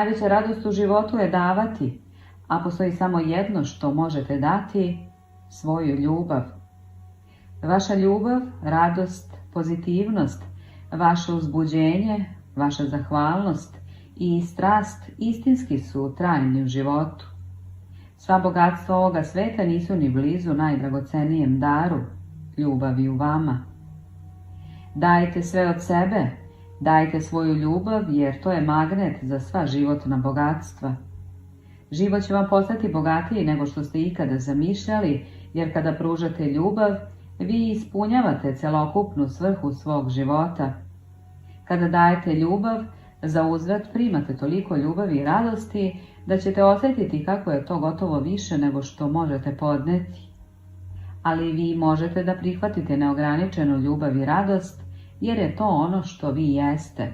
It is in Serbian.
Najveća radost u životu je davati, a postoji samo jedno što možete dati, svoju ljubav. Vaša ljubav, radost, pozitivnost, vaše uzbuđenje, vaša zahvalnost i strast istinski su trajni u životu. Sva bogatstva ovoga sveta nisu ni blizu najdragocenijem daru, ljubavi u vama. Dajte sve od sebe, dajte svoju ljubav jer to je magnet za sva životna bogatstva. Život će vam postati bogatiji nego što ste ikada zamišljali, jer kada pružate ljubav, vi ispunjavate celokupnu svrhu svog života. Kada dajete ljubav, za uzvrat primate toliko ljubavi i radosti da ćete osjetiti kako je to gotovo više nego što možete podneti. Ali vi možete da prihvatite neograničenu ljubav i radost, jer je to ono što vi jeste.